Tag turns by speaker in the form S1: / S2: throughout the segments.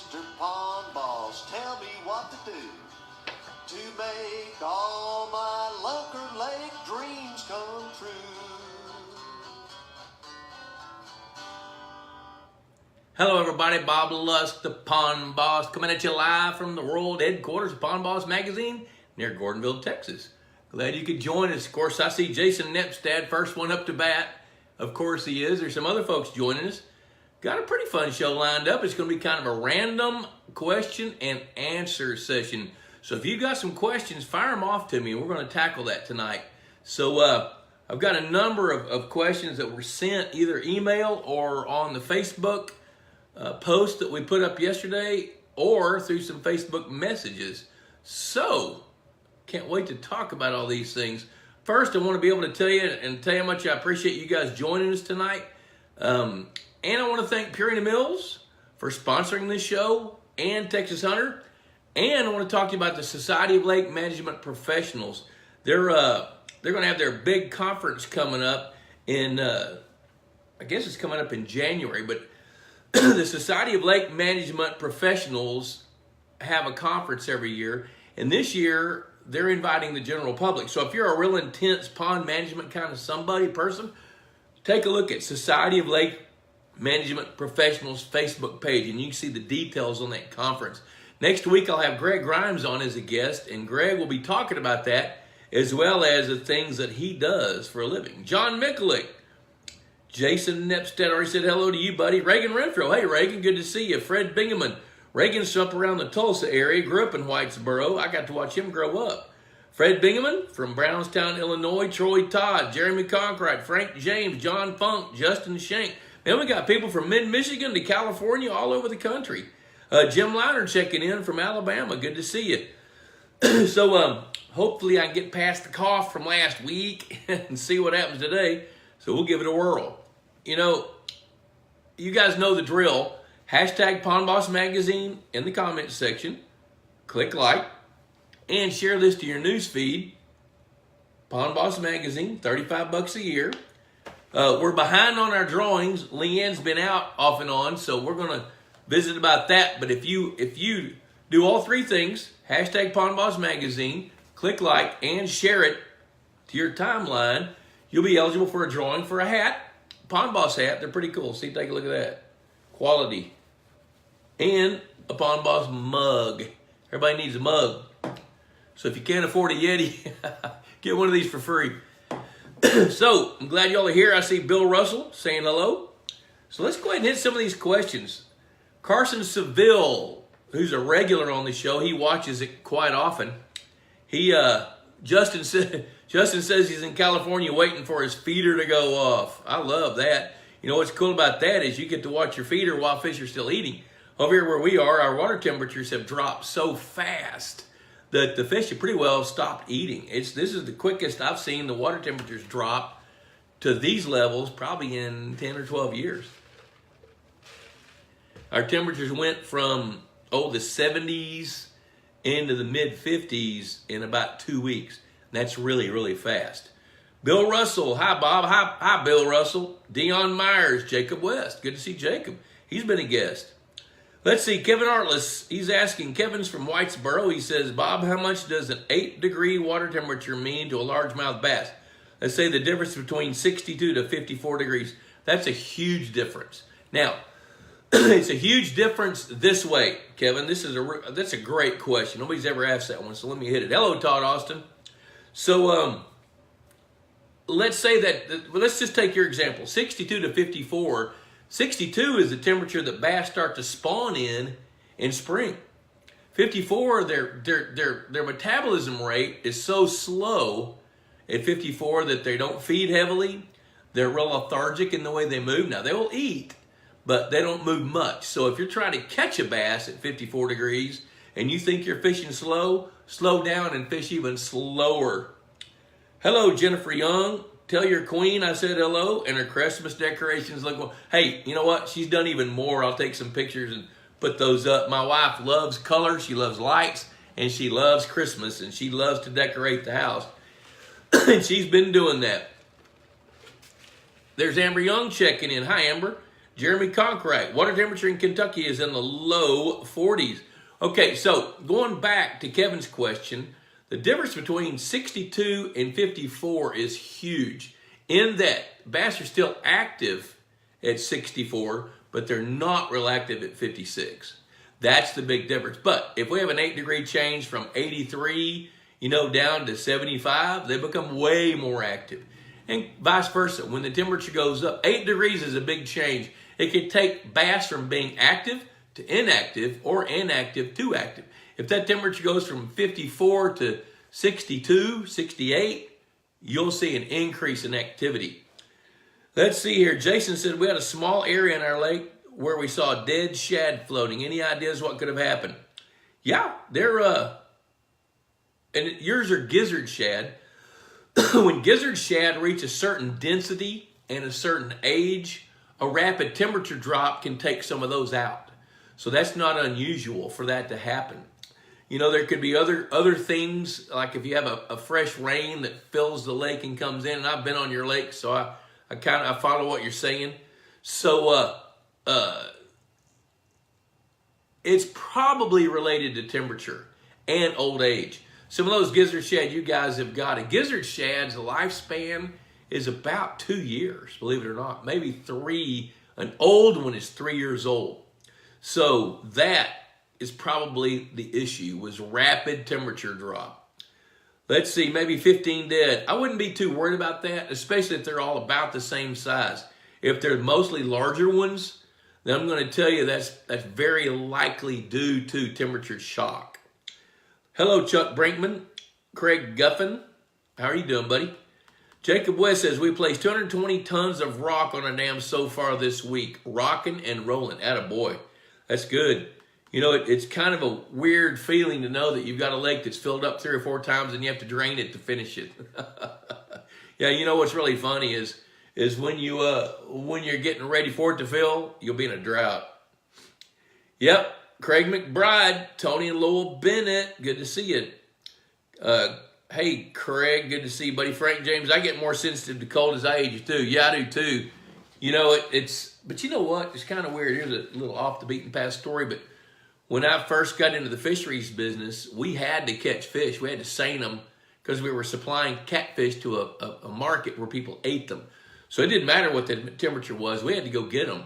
S1: Mr. Pond Boss, tell me what to do to make all my Lunker Lake dreams come true.
S2: Hello everybody, Bob Lusk, the Pond Boss, coming at you live from the world headquarters of Pond Boss Magazine near Gordonville, Texas. Glad you could join us. Of course, I see Jason Nepstad, first one up to bat. Of course he is. There's some other folks joining us. Got a pretty fun show lined up. It's going to be kind of a random question and answer session. So if you've got some questions, fire them off to me. We're going to tackle that tonight. So I've got a number of questions that were sent either email or on the Facebook post that we put up yesterday or through some Facebook messages. So can't wait to talk about all these things. First, I want to be able to tell you how much I appreciate you guys joining us tonight. And I want to thank Purina Mills for sponsoring this show and Texas Hunter. And I want to talk to you about the Society of Lake Management Professionals. They're going to have their big conference coming up in, I guess it's coming up in January, but the Society of Lake Management Professionals have a conference every year. And this year, they're inviting the general public. So if you're a real intense pond management kind of person, take a look at Society of Lake Management Professionals Facebook page, and you can see the details on that conference. Next week, I'll have Greg Grimes on as a guest, and Greg will be talking about that as well as the things that he does for a living. John Mikulik, Jason Nepstad already said hello to you, buddy. Reagan Renfro, hey Reagan, good to see you. Fred Bingaman, Reagan's up around the Tulsa area, grew up in Whitesboro. I got to watch him grow up. Fred Bingaman from Brownstown, Illinois. Troy Todd, Jeremy Conkright, Frank James, John Funk, Justin Shank. Man, we got people from mid-Michigan to California, all over the country. Jim Liner checking in from Alabama. Good to see you. So hopefully I can get past the cough from last week and see what happens today. So we'll give it a whirl. You know, you guys know the drill. Hashtag Pond Boss Magazine in the comments section. Click like and share this to your news feed. Pond Boss Magazine, $35 a year. We're behind on our drawings. Leanne's been out off and on, so we're going to visit about that. But if you do all three things, hashtag Pond Boss Magazine, click like, and share it to your timeline, you'll be eligible for a drawing for a hat. Pond Boss hat. They're pretty cool. See, take a look at that. Quality. And a Pond Boss mug. Everybody needs a mug. So if you can't afford a Yeti, get one of these for free. So I'm glad y'all are here. I see Bill Russell saying hello. So let's go ahead and hit some of these questions. Carson Seville, who's a regular on the show, he watches it quite often. Justin says he's in California waiting for his feeder to go off. I love that. You know what's cool about that is you get to watch your feeder while fish are still eating. Over here where we are, our water temperatures have dropped so fast that the fish have pretty well stopped eating. This is the quickest I've seen the water temperatures drop to these levels probably in 10 or 12 years. Our temperatures went from, the 70s into the mid-50s in about 2 weeks. That's really, really fast. Bill Russell, hi Bob, hi Bill Russell. Dion Myers, Jacob West, good to see Jacob. He's been a guest. Let's see, Kevin Artless, he's asking, Kevin's from Whitesboro. He says, Bob, how much does an 8-degree water temperature mean to a largemouth bass? Let's say the difference between 62 to 54 degrees. That's a huge difference. Now, it's a huge difference this way, Kevin. That's a great question. Nobody's ever asked that one, so let me hit it. Hello, Todd Austin. So let's say that, let's just take your example, 62 to 54. 62 is the temperature that bass start to spawn in spring. 54, their metabolism rate is so slow at 54 that they don't feed heavily. They're real lethargic in the way they move. Now, they will eat, but they don't move much. So if you're trying to catch a bass at 54 degrees and you think you're fishing slow, slow down and fish even slower. Hello, Jennifer Young. Tell your queen I said hello, and her Christmas decorations look well. Hey, you know what? She's done even more. I'll take some pictures and put those up. My wife loves color. She loves lights, and she loves Christmas, and she loves to decorate the house. And she's been doing that. There's Amber Young checking in. Hi, Amber. Jeremy Concrite, water temperature in Kentucky is in the low 40s. Okay, so going back to Kevin's question, the difference between 62 and 54 is huge in that bass are still active at 64, but they're not real active at 56. That's the big difference. But if we have an 8-degree change from 83, down to 75, they become way more active. And vice versa. When the temperature goes up, 8 degrees is a big change. It could take bass from being active to inactive or inactive to active. If that temperature goes from 54 to 62, 68, you'll see an increase in activity. Let's see here. Jason said we had a small area in our lake where we saw dead shad floating. Any ideas what could have happened? Yeah, they're, and yours are gizzard shad. When gizzard shad reach a certain density and a certain age, a rapid temperature drop can take some of those out. So that's not unusual for that to happen. There could be other things, like if you have a fresh rain that fills the lake and comes in, and I've been on your lake, so I follow what you're saying. So it's probably related to temperature and old age. Some of those gizzard shad you guys have got, a gizzard shad's lifespan is about 2 years, believe it or not, maybe 3. An old one is 3 years old. So that is probably the issue, was rapid temperature drop. Let's see, maybe 15 dead. I wouldn't be too worried about that, especially if they're all about the same size. If they're mostly larger ones, then I'm going to tell you that's very likely due to temperature shock. Hello, Chuck Brinkman, Craig Guffin. How are you doing, buddy? Jacob West says, we placed 220 tons of rock on a dam so far this week. Rocking and rolling. Attaboy. That's good. It's kind of a weird feeling to know that you've got a lake that's filled up 3 or 4 times and you have to drain it to finish it. Yeah, what's really funny is when you're getting ready for it to fill, you'll be in a drought. Yep. Craig McBride, Tony and Lowell Bennett, good to see you. Hey, Craig, good to see you, buddy. Frank James, I get more sensitive to cold as I age too. Yeah, I do too. But you know what? It's kind of weird. Here's a little off the beaten path story, but when I first got into the fisheries business, we had to catch fish. We had to seine them because we were supplying catfish to a market where people ate them. So it didn't matter what the temperature was. We had to go get them.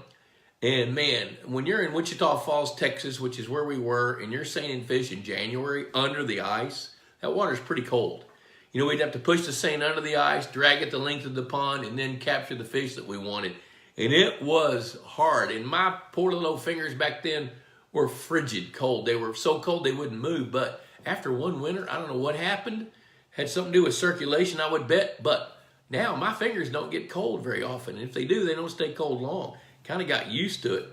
S2: And man, when you're in Wichita Falls, Texas, which is where we were, and you're seining fish in January under the ice, that water's pretty cold. We'd have to push the seine under the ice, drag it the length of the pond, and then capture the fish that we wanted. And it was hard. And my poor little fingers back then were frigid cold. They were so cold they wouldn't move. But after one winter, I don't know what happened. Had something to do with circulation, I would bet. But now my fingers don't get cold very often. And if they do, they don't stay cold long. Kind of got used to it.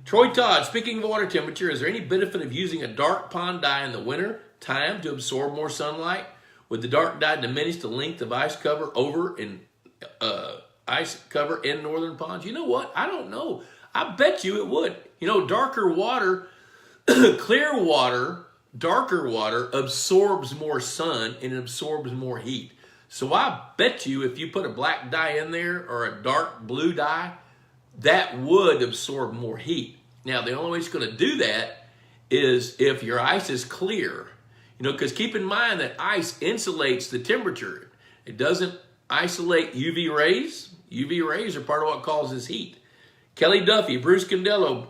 S2: Troy Todd, speaking of water temperature, is there any benefit of using a dark pond dye in the winter time to absorb more sunlight? Would the dark dye diminish the length of ice cover in northern ponds? You know what? I don't know. I bet you it would. Darker water, clear water, darker water absorbs more sun and it absorbs more heat. So I bet you if you put a black dye in there or a dark blue dye, that would absorb more heat. Now, the only way it's going to do that is if your ice is clear. Because keep in mind that ice insulates the temperature. It doesn't isolate UV rays. UV rays are part of what causes heat. Kelly Duffy, Bruce Condello,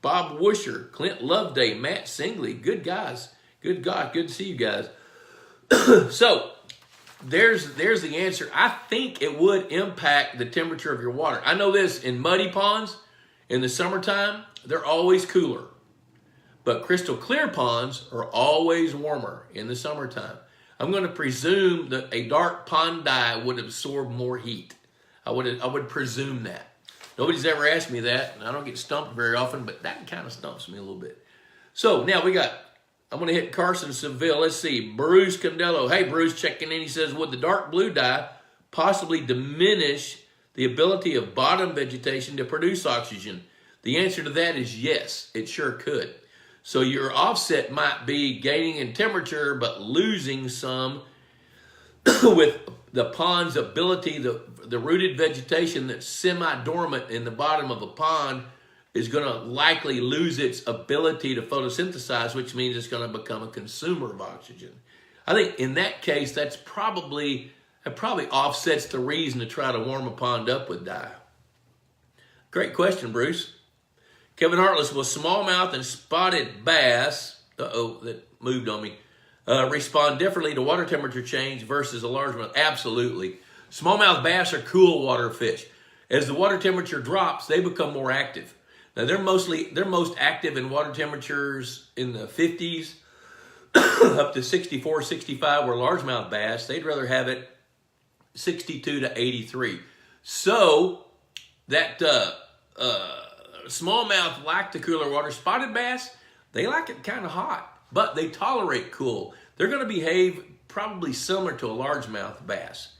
S2: Bob Wusher, Clint Loveday, Matt Singley, good guys. Good God, good to see you guys. So, there's the answer. I think it would impact the temperature of your water. I know this, in muddy ponds, in the summertime, they're always cooler. But crystal clear ponds are always warmer in the summertime. I'm going to presume that a dark pond dye would absorb more heat. I would presume that. Nobody's ever asked me that, and I don't get stumped very often, but that kind of stumps me a little bit. So now I'm going to hit Carson Seville. Let's see, Bruce Condello. Hey, Bruce, checking in. He says, would the dark blue dye possibly diminish the ability of bottom vegetation to produce oxygen? The answer to that is yes, it sure could. So your offset might be gaining in temperature, but losing some with the pond's ability, the rooted vegetation that's semi-dormant in the bottom of a pond is going to likely lose its ability to photosynthesize, which means it's going to become a consumer of oxygen. I think in that case, that probably offsets the reason to try to warm a pond up with dye. Great question, Bruce. Kevin Hartless, will smallmouth and spotted bass, that moved on me, respond differently to water temperature change versus a largemouth? Absolutely. Smallmouth bass are cool water fish. As the water temperature drops, they become more active. Now they're most active in water temperatures in the 50s up to 64, 65, where largemouth bass, they'd rather have it 62 to 83. So that smallmouth like the cooler water. Spotted bass, they like it kind of hot, but they tolerate cool. They're going to behave probably similar to a largemouth bass.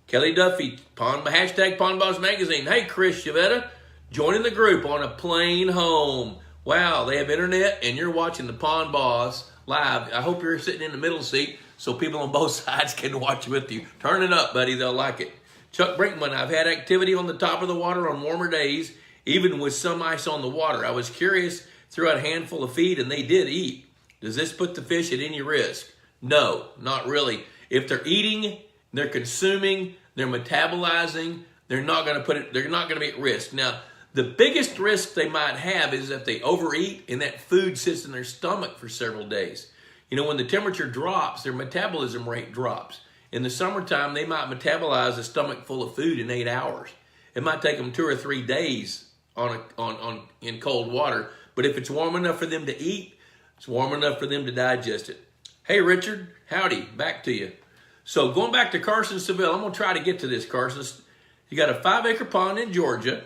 S2: Kelly Duffy, hashtag Pond Boss Magazine. Hey, Chris Chavetta, joining the group on a plane home. Wow, they have internet and you're watching the Pond Boss live. I hope you're sitting in the middle seat so people on both sides can watch with you. Turn it up, buddy. They'll like it. Chuck Brinkman, I've had activity on the top of the water on warmer days, even with some ice on the water. I was curious, threw out a handful of feed, and they did eat. Does this put the fish at any risk? No, not really. If they're eating, they're consuming, they're metabolizing, they're not going to be at risk. Now, the biggest risk they might have is if they overeat and that food sits in their stomach for several days. You know, when the temperature drops, their metabolism rate drops. In the summertime, they might metabolize a stomach full of food in 8 hours. It might take them 2 or 3 days in cold water. But if it's warm enough for them to eat, it's warm enough for them to digest it. Hey, Richard, howdy, back to you. So going back to Carson Seville, I'm going to try to get to this, Carson. You got a 5-acre pond in Georgia,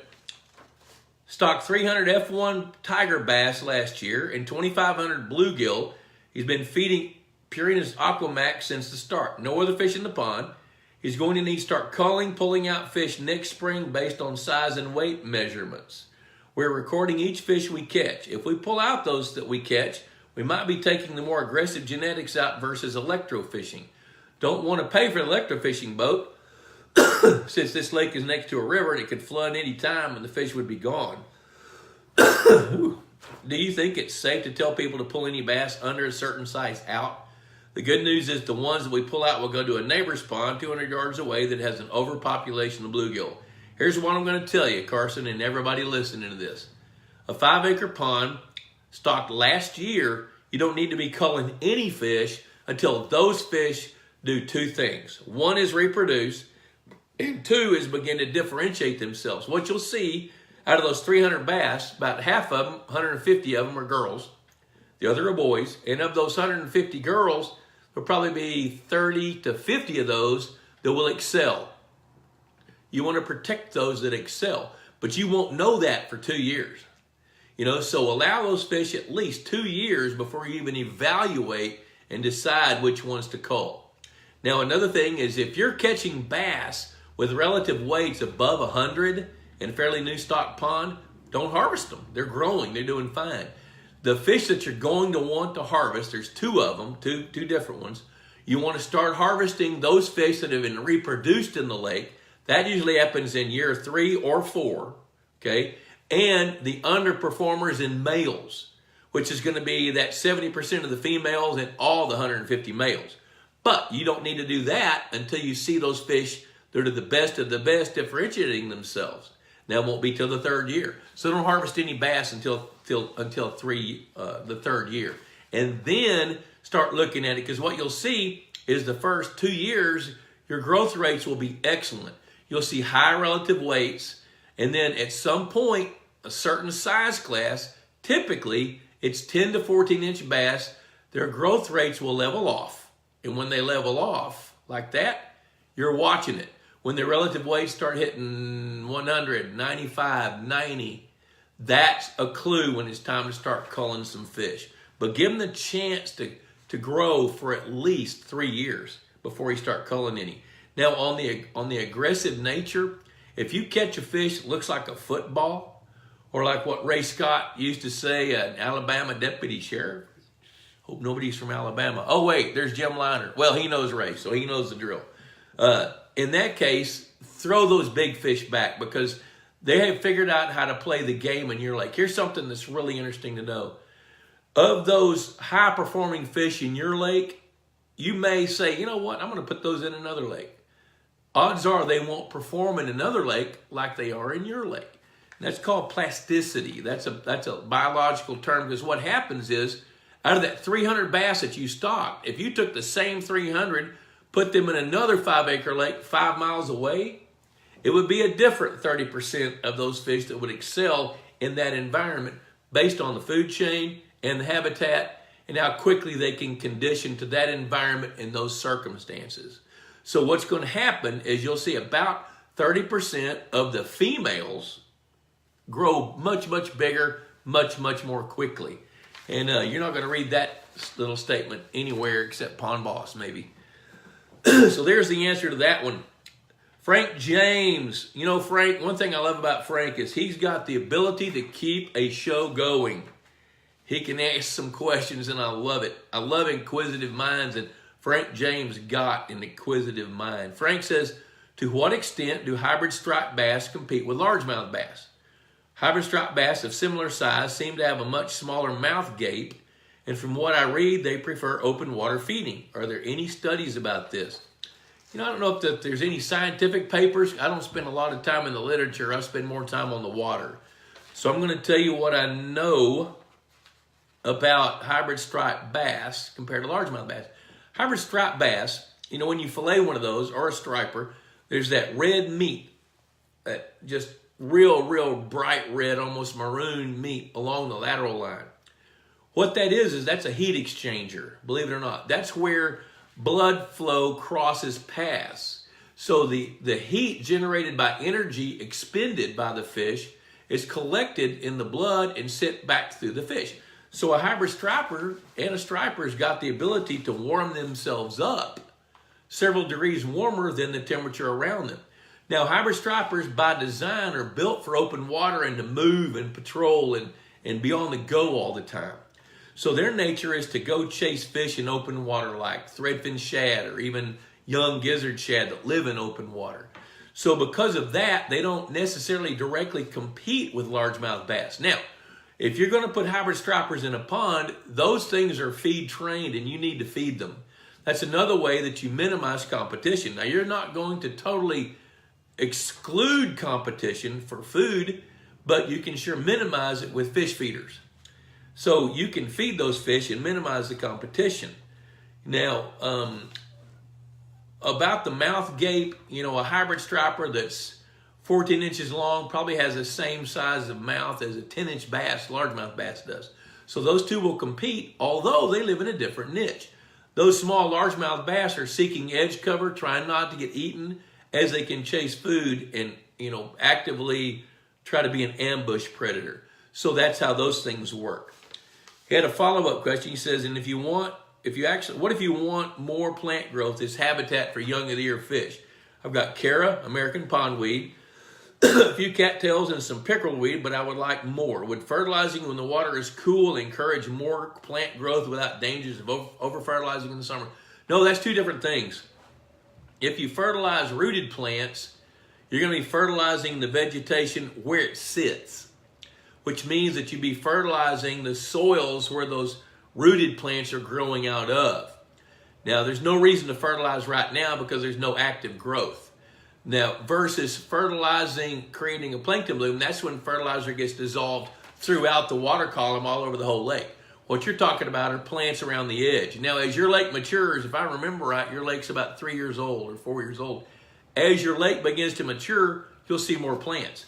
S2: stocked 300 F1 tiger bass last year and 2,500 bluegill. He's been feeding Purina's Aquamax since the start. No other fish in the pond. He's going to need to start culling, pulling out fish next spring based on size and weight measurements. We're recording each fish we catch. If we pull out those that we catch, we might be taking the more aggressive genetics out versus electrofishing. Don't want to pay for an electrofishing boat since this lake is next to a river and it could flood any time and the fish would be gone. Do you think it's safe to tell people to pull any bass under a certain size out? The good news is the ones that we pull out will go to a neighbor's pond 200 yards away that has an overpopulation of bluegill. Here's what I'm going to tell you, Carson, and everybody listening to this. A 5-acre pond stocked last year, you don't need to be culling any fish until those fish do 2 things. 1 is reproduce, and 2 is begin to differentiate themselves. What you'll see out of those 300 bass, about half of them, 150 of them are girls. The other are boys. And of those 150 girls, there'll probably be 30 to 50 of those that will excel. You want to protect those that excel, but you won't know that for 2 years. You know, so allow those fish at least 2 years before you even evaluate and decide which ones to cull. Now, another thing is if you're catching bass with relative weights above 100 in a fairly new stock pond, don't harvest them. They're growing. They're doing fine. The fish that you're going to want to harvest, there's 2 of them, two different ones. You want to start harvesting those fish that have been reproduced in the lake. That usually happens in year 3 or 4, okay? And the underperformers in males, which is going to be that 70% of the females and all the 150 males. But you don't need to do that until you see those fish that are the best of the best differentiating themselves. That won't be till the 3rd year. So don't harvest any bass until the 3rd year. And then start looking at it, because what you'll see is the first 2 years, your growth rates will be excellent. You'll see high relative weights, and then at some point, a certain size class, typically it's 10 to 14 inch bass, their growth rates will level off. And when they level off like that, you're watching it. When their relative weights start hitting 100, 95, 90, that's a clue when it's time to start culling some fish. But give them the chance to grow for at least 3 years before you start culling any. Now, on the aggressive nature, if you catch a fish that looks like a football, or like what Ray Scott used to say, an Alabama deputy sheriff. Hope nobody's from Alabama. Oh, wait, there's Jim Liner. Well, he knows Ray, so he knows the drill. in that case, throw those big fish back because they have figured out how to play the game in your lake. Here's something that's really interesting to know. Of those high-performing fish in your lake, you may say, you know what, I'm going to put those in another lake. Odds are they won't perform in another lake like they are in your lake. And that's called plasticity. That's a biological term because what happens is, out of that 300 bass that you stocked, if you took the same 300, put them in another 5-acre lake 5 miles away, it would be a different 30% of those fish that would excel in that environment based on the food chain and the habitat and how quickly they can condition to that environment in those circumstances. So what's going to happen is you'll see about 30% of the females grow much, much bigger, much, much more quickly. And you're not going to read that little statement anywhere except Pond Boss, maybe. So there's the answer to that one. Frank James. You know, Frank, one thing I love about Frank is he's got the ability to keep a show going. He can ask some questions, and I love it. I love inquisitive minds, and Frank James got an inquisitive mind. Frank says, to what extent do hybrid striped bass compete with largemouth bass? Hybrid striped bass of similar size seem to have a much smaller mouth gape, and from what I read, they prefer open water feeding. Are there any studies about this? You know, I don't know if there's any scientific papers. I don't spend a lot of time in the literature. I spend more time on the water. So I'm going to tell you what I know about hybrid striped bass compared to largemouth bass. Hybrid striped bass, you know, when you fillet one of those or a striper, there's that red meat, that just real bright red, almost maroon meat along the lateral line. What that is that's a heat exchanger, believe it or not. That's where blood flow crosses paths. So the heat generated by energy expended by the fish is collected in the blood and sent back through the fish. So a hybrid striper and a striper has got the ability to warm themselves up several degrees warmer than the temperature around them. Now, hybrid stripers by design are built for open water and to move and patrol and be on the go all the time. So their nature is to go chase fish in open water like threadfin shad or even young gizzard shad that live in open water. So because of that, they don't necessarily directly compete with largemouth bass. Now, if you're going to put hybrid stripers in a pond, those things are feed trained and you need to feed them. That's another way that you minimize competition. Now, you're not going to totally exclude competition for food, but you can sure minimize it with fish feeders. So you can feed those fish and minimize the competition. Now, about the mouth gape, you know, a hybrid striper that's 14 inches long probably has the same size of mouth as a 10-inch bass, largemouth bass does. So those two will compete, although they live in a different niche. Those small largemouth bass are seeking edge cover, trying not to get eaten as they can chase food and, you know, actively try to be an ambush predator. So that's how those things work. He had a follow-up question. He says, and what if you want more plant growth as habitat for young of the year fish? I've got Cara, American pondweed, a few cattails and some pickleweed, but I would like more. Would fertilizing when the water is cool encourage more plant growth without dangers of over-fertilizing in the summer? No, that's two different things. If you fertilize rooted plants, you're going to be fertilizing the vegetation where it sits, which means that you'd be fertilizing the soils where those rooted plants are growing out of. Now, there's no reason to fertilize right now because there's no active growth. Now, versus fertilizing, creating a plankton bloom, that's when fertilizer gets dissolved throughout the water column all over the whole lake. What you're talking about are plants around the edge. Now, as your lake matures, if I remember right, your lake's about 3 years old or 4 years old. As your lake begins to mature, you'll see more plants.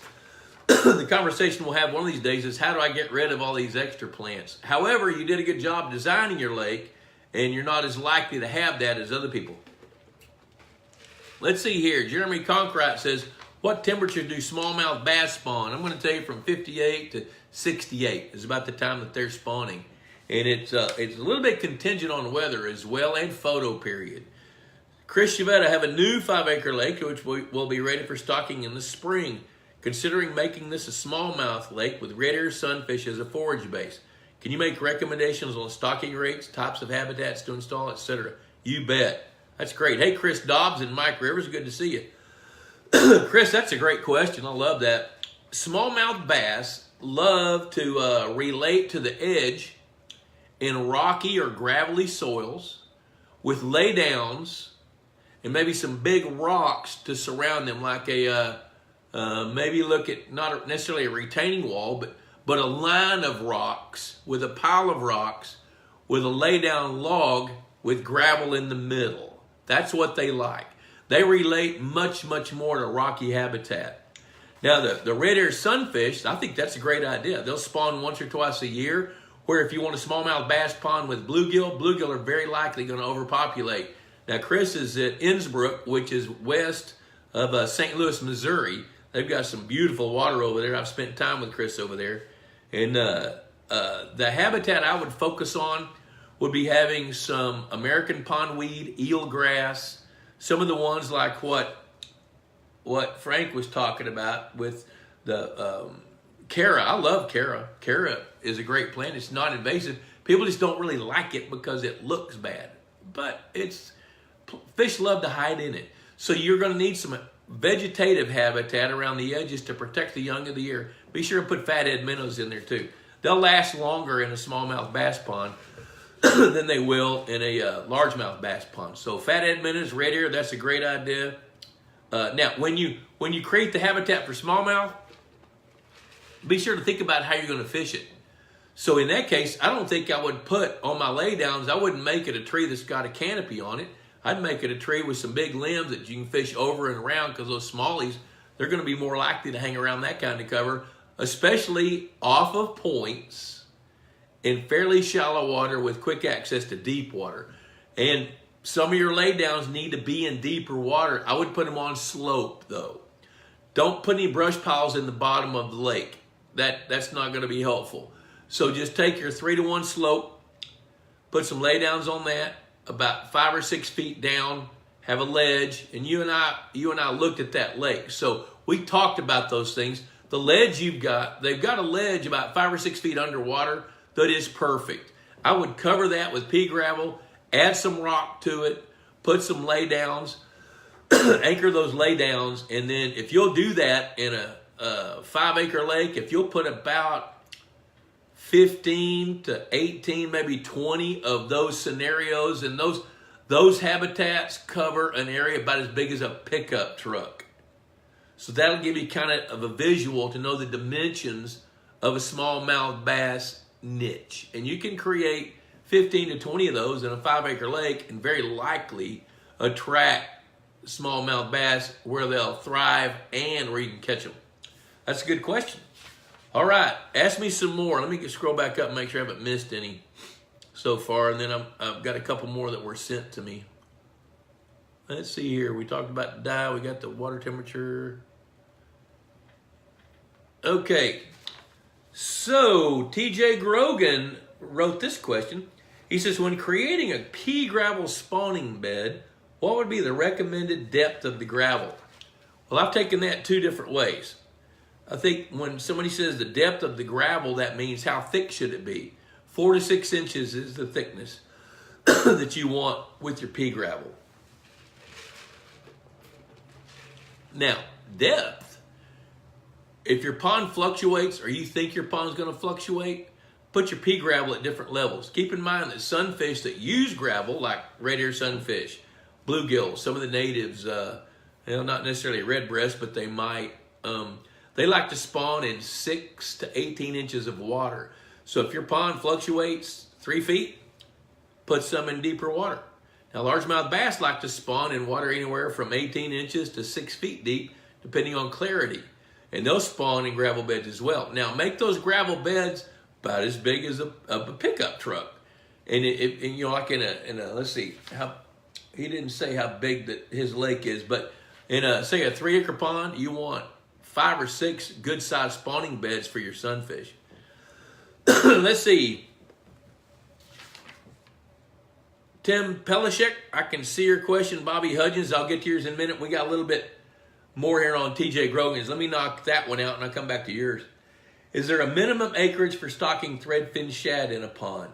S2: The conversation we'll have one of these days is, how do I get rid of all these extra plants? However, you did a good job designing your lake, and you're not as likely to have that as other people. Let's see here. Jeremy Conkright says, what temperature do smallmouth bass spawn? I'm going to tell you from 58 to 68 is about the time that they're spawning. And it's a little bit contingent on weather as well and photo period. Chris Chavetta, I have a new 5-acre lake which will be ready for stocking in the spring. Considering making this a smallmouth lake with redear sunfish as a forage base. Can you make recommendations on stocking rates, types of habitats to install, etc.? You bet. That's great. Hey, Chris Dobbs and Mike Rivers, good to see you. Chris, that's a great question. I love that. Smallmouth bass love to relate to the edge in rocky or gravelly soils with laydowns and maybe some big rocks to surround them, like a maybe look at not necessarily a retaining wall, but a line of rocks with a pile of rocks with a laydown log with gravel in the middle. That's what they like. They relate much, much more to rocky habitat. Now, the red-eared sunfish, I think that's a great idea. They'll spawn once or twice a year, where if you want a smallmouth bass pond with bluegill are very likely going to overpopulate. Now, Chris is at Innsbruck, which is west of St. Louis, Missouri. They've got some beautiful water over there. I've spent time with Chris over there. And the habitat I would focus on would be having some American pondweed, eelgrass, some of the ones like what Frank was talking about with the Cara. I love Cara. Cara is a great plant. It's not invasive. People just don't really like it because it looks bad. But fish love to hide in it. So you're going to need some vegetative habitat around the edges to protect the young of the year. Be sure to put fathead minnows in there too. They'll last longer in a smallmouth bass pond than they will in a largemouth bass pond. So fathead minnows, red ear, that's a great idea. Now, when you create the habitat for smallmouth, be sure to think about how you're going to fish it. So in that case, I don't think I would put on my laydowns, I wouldn't make it a tree that's got a canopy on it. I'd make it a tree with some big limbs that you can fish over and around, because those smallies, they're going to be more likely to hang around that kind of cover, especially off of points in fairly shallow water with quick access to deep water. And some of your laydowns need to be in deeper water. I would put them on slope though. Don't put any brush piles in the bottom of the lake. That's not going to be helpful. So just take your 3-to-1 slope, put some laydowns on that, about 5 or 6 feet down, have a ledge, and you and I looked at that lake. So we talked about those things. The ledge they've got a ledge about 5 or 6 feet underwater that is perfect. I would cover that with pea gravel, add some rock to it, put some laydowns, anchor those laydowns, and then if you'll do that in a 5-acre lake, if you'll put about 15 to 18, maybe 20 of those scenarios, and those habitats cover an area about as big as a pickup truck. So that'll give you kind of a visual to know the dimensions of a smallmouth bass niche. And you can create 15 to 20 of those in a 5-acre lake and very likely attract smallmouth bass where they'll thrive and where you can catch them. That's a good question. All right, ask me some more. Let me scroll back up and make sure I haven't missed any so far. And then I've got a couple more that were sent to me. Let's see here. We talked about the dye. We got the water temperature. Okay. So TJ Grogan wrote this question. He says, when creating a pea gravel spawning bed, what would be the recommended depth of the gravel? Well, I've taken that 2 different ways. I think when somebody says the depth of the gravel, that means how thick should it be? 4 to 6 inches is the thickness that you want with your pea gravel. Now, depth. If your pond fluctuates or you think your pond's going to fluctuate, put your pea gravel at different levels. Keep in mind that sunfish that use gravel, like red-ear sunfish, bluegills, some of the natives, not necessarily redbreast, but they might, they like to spawn in 6 to 18 inches of water. So if your pond fluctuates 3 feet, put some in deeper water. Now, largemouth bass like to spawn in water anywhere from 18 inches to 6 feet deep, depending on clarity. And they'll spawn in gravel beds as well. Now, make those gravel beds about as big as a pickup truck. And like in a let's see, he didn't say how big that his lake is, but in say a 3-acre pond, you want 5 or 6 good-sized spawning beds for your sunfish. Let's see. Tim Pelishek, I can see your question. Bobby Hudgens, I'll get to yours in a minute. We got a little bit more here on TJ Grogan's. Let me knock that one out and I'll come back to yours. Is there a minimum acreage for stocking threadfin shad in a pond?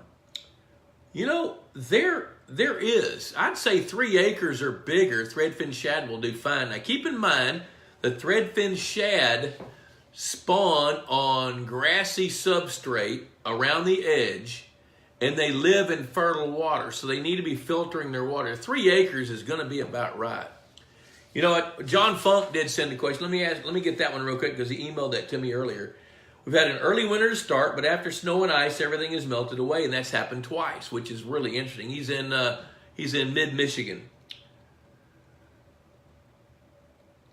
S2: You know, there is. I'd say 3 acres or bigger, threadfin shad will do fine. Now keep in mind, the threadfin shad spawn on grassy substrate around the edge, and they live in fertile water, so they need to be filtering their water. 3 acres is going to be about right. You know what? John Funk did send a question. Let me get that one real quick because he emailed that to me earlier. We've had an early winter to start, but after snow and ice, everything has melted away, and that's happened twice, which is really interesting. He's in mid-Michigan.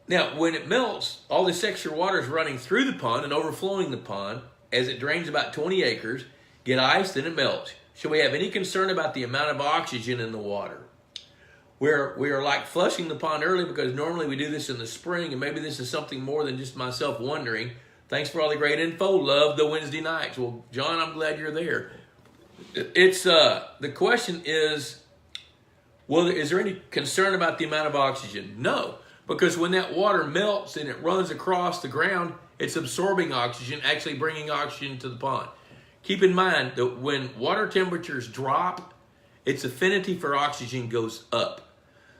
S2: Now, when it melts, all this extra water is running through the pond and overflowing the pond as it drains about 20 acres, get ice, then it melts. Should we have any concern about the amount of oxygen in the water? We are like flushing the pond early because normally we do this in the spring, and maybe this is something more than just myself wondering. Thanks for all the great info. Love the Wednesday nights. Well, John, I'm glad you're there. It's the question is, well, is there any concern about the amount of oxygen? No, because when that water melts and it runs across the ground, it's absorbing oxygen, actually bringing oxygen to the pond. Keep in mind that when water temperatures drop, its affinity for oxygen goes up.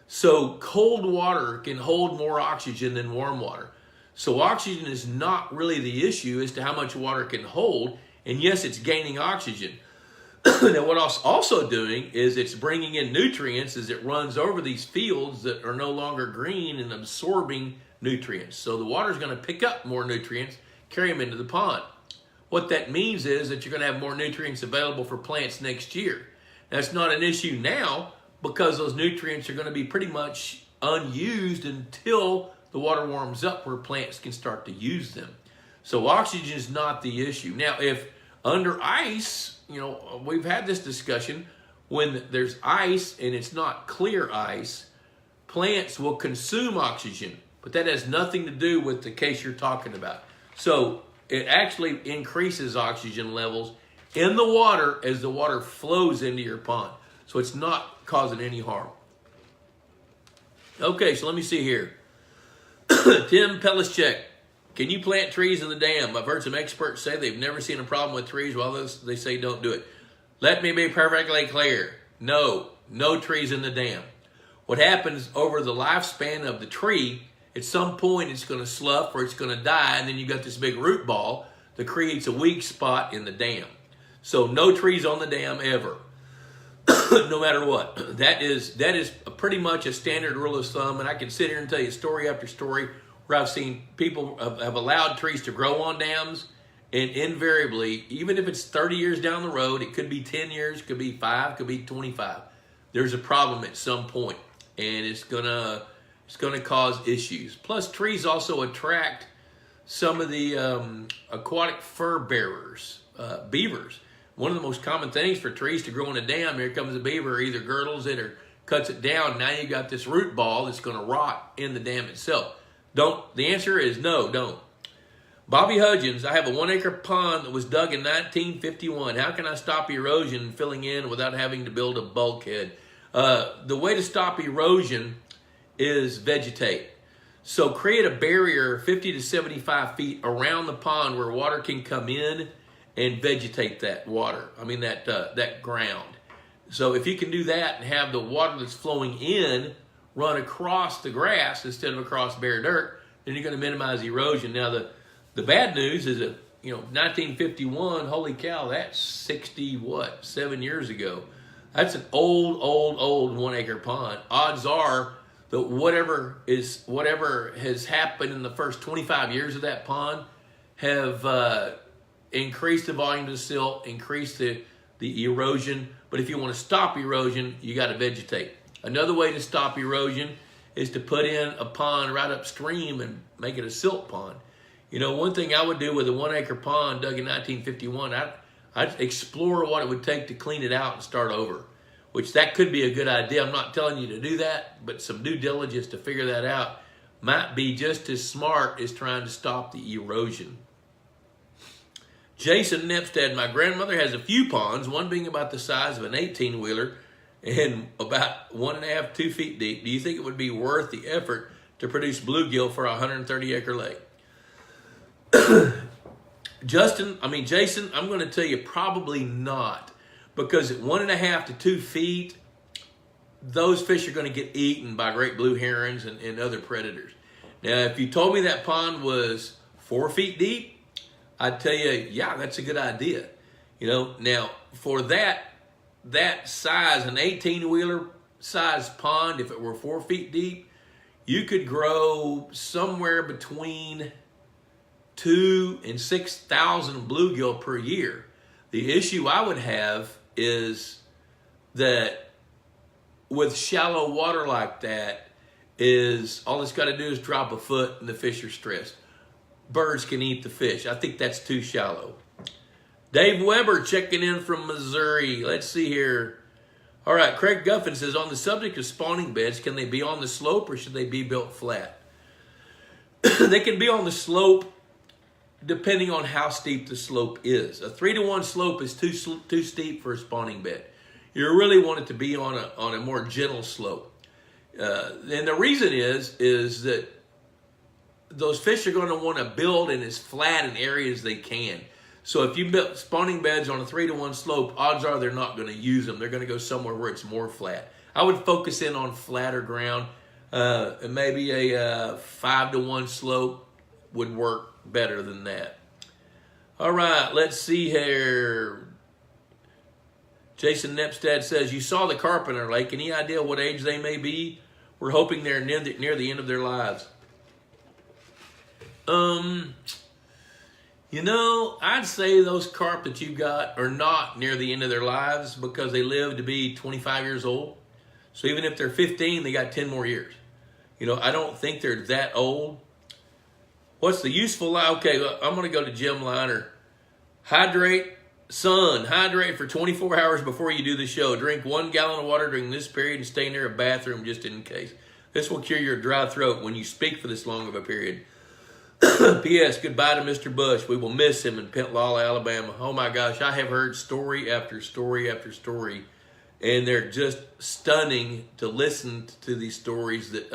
S2: So cold water can hold more oxygen than warm water. So oxygen is not really the issue as to how much water can hold. And yes, it's gaining oxygen. Now what it's also doing is it's bringing in nutrients as it runs over these fields that are no longer green and absorbing nutrients. So the water is going to pick up more nutrients, carry them into the pond. What that means is that you're going to have more nutrients available for plants next year. That's not an issue now because those nutrients are going to be pretty much unused until the water warms up where plants can start to use them. So oxygen is not the issue. Now, if under ice, you know, we've had this discussion, when there's ice and it's not clear ice, plants will consume oxygen, but that has nothing to do with the case you're talking about. So it actually increases oxygen levels in the water as the water flows into your pond. So it's not causing any harm. Okay, so let me see here. Tim Pelischek, can you plant trees in the dam? I've heard some experts say they've never seen a problem with trees, while they say don't do it. Let me be perfectly clear. No trees in the dam. What happens over the lifespan of the tree, at some point it's going to slough or it's going to die, and then you got this big root ball that creates a weak spot in the dam. So no trees on the dam ever. No matter what. That is pretty much a standard rule of thumb, and I can sit here and tell you story after story where I've seen people have allowed trees to grow on dams, and invariably, even if it's 30 years down the road, it could be 10 years, could be 5, could be 25. There's a problem at some point, and it's gonna cause issues. Plus, trees also attract some of the aquatic fur bearers, beavers. One of the most common things for trees to grow in a dam, here comes a beaver, either girdles it or cuts it down. Now you got this root ball that's going to rot in the dam itself. The answer is no, don't. Bobby Hudgens, I have a 1 acre pond that was dug in 1951. How can I stop erosion filling in without having to build a bulkhead? The way to stop erosion is vegetate. So create a barrier 50 to 75 feet around the pond where water can come in and vegetate that water. That ground. So if you can do that and have the water that's flowing in run across the grass instead of across bare dirt, then you're going to minimize erosion. Now the bad news is that 1951, holy cow, that's 7 years ago. That's an old 1 acre pond. Odds are that whatever has happened in the first 25 years of that pond have increased the volume of the silt, increased the erosion. But if you want to stop erosion, you got to vegetate. Another way to stop erosion is to put in a pond right upstream and make it a silt pond. One thing I would do with a 1 acre pond dug in 1951, I'd explore what it would take to clean it out and start over, which that could be a good idea. I'm not telling you to do that, but some due diligence to figure that out might be just as smart as trying to stop the erosion. Jason Nepstead, my grandmother has a few ponds, one being about the size of an 18-wheeler and about 1.5, 2 feet deep. Do you think it would be worth the effort to produce bluegill for a 130-acre lake? Jason, I'm going to tell you probably not, because at 1.5 to 2 feet, those fish are going to get eaten by great blue herons and other predators. Now, if you told me that pond was 4 feet deep, I'd tell you, yeah, that's a good idea. You know, now for that size, an 18-wheeler size pond, if it were 4 feet deep, you could grow somewhere between 2,000 and 6,000 bluegill per year. The issue I would have is that with shallow water like that, is all it's got to do is drop a foot and the fish are stressed. Birds can eat the fish. I think that's too shallow. Dave Weber checking in from Missouri. Let's see here. All right, Craig Guffin says, on the subject of spawning beds, can they be on the slope or should they be built flat? They can be on the slope depending on how steep the slope is. A 3-to-1 slope is too steep for a spawning bed. You really want it to be on a more gentle slope. And the reason is that those fish are going to want to build in as flat an area as they can. So if you build spawning beds on a 3-to-1 slope, odds are they're not going to use them. They're going to go somewhere where it's more flat. I would focus in on flatter ground. Maybe a 5-to-1 slope would work better than that. All right, let's see here. Jason Nepstad says, you saw the Carpenter Lake. Any idea what age they may be? We're hoping they're near the end of their lives. You know, I'd say those carp that you've got are not near the end of their lives because they live to be 25 years old. So even if they're 15, they got 10 more years. You know, I don't think they're that old. What's the useful life? Okay, I'm going to go to Jim Liner. Hydrate for 24 hours before you do the show. Drink 1 gallon of water during this period and stay near a bathroom just in case. This will cure your dry throat when you speak for this long of a period. P.S. Goodbye to Mr. Bush. We will miss him in Pensacola, Alabama. Oh my gosh, I have heard story after story after story, and they're just stunning to listen to these stories that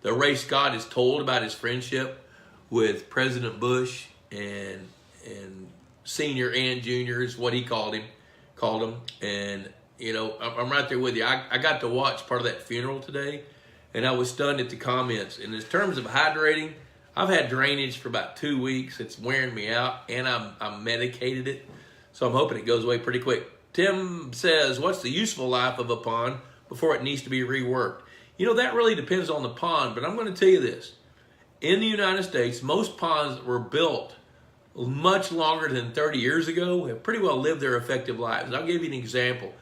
S2: the Ray Scott has told about his friendship with President Bush and Senior and Junior is what he called him. And you know, I'm right there with you. I got to watch part of that funeral today, and I was stunned at the comments. And in terms of hydrating, I've had drainage for about 2 weeks. It's wearing me out, and I'm medicated it. So I'm hoping it goes away pretty quick. Tim says, what's the useful life of a pond before it needs to be reworked? You know, that really depends on the pond, but I'm going to tell you this. In the United States, most ponds that were built much longer than 30 years ago have pretty well lived their effective lives. I'll give you an example.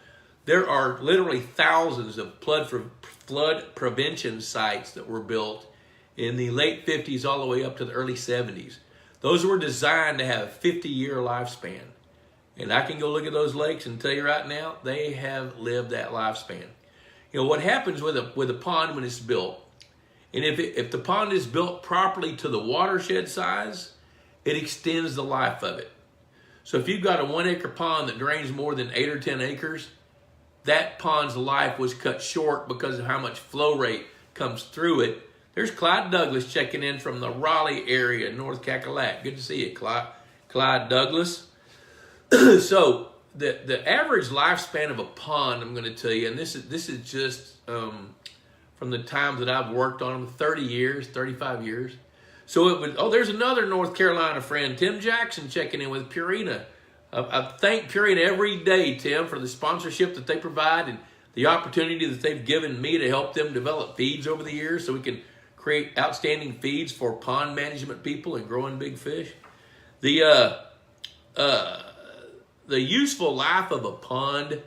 S2: There are literally thousands of flood prevention sites that were built in the late 50s all the way up to the early 70s. Those were designed to have a 50-year lifespan. And I can go look at those lakes and tell you right now, they have lived that lifespan. You know, what happens with a pond when it's built, and if the pond is built properly to the watershed size, it extends the life of it. So if you've got a 1-acre pond that drains more than 8 or 10 acres, that pond's life was cut short because of how much flow rate comes through it. There's Clyde Douglas checking in from the Raleigh area, North Cackalack. Good to see you, Clyde Douglas. So the average lifespan of a pond, I'm going to tell you, and this is just from the times that I've worked on them, 30 years, 35 years. So it would, there's another North Carolina friend, Tim Jackson, checking in with Purina. I thank Purina every day, Tim, for the sponsorship that they provide and the opportunity that they've given me to help them develop feeds over the years so we can create outstanding feeds for pond management people and growing big fish. The useful life of a pond,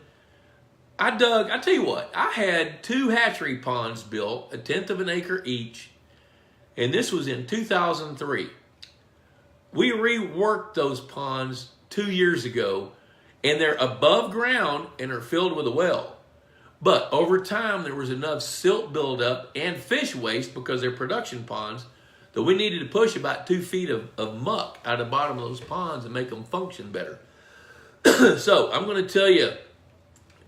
S2: I tell you what, I had 2 hatchery ponds built, 1/10 of an acre each, and this was in 2003. We reworked those ponds 2 years ago, and they're above ground and are filled with a well. But over time, there was enough silt buildup and fish waste because they're production ponds that we needed to push about 2 feet of muck out of the bottom of those ponds and make them function better. So I'm going to tell you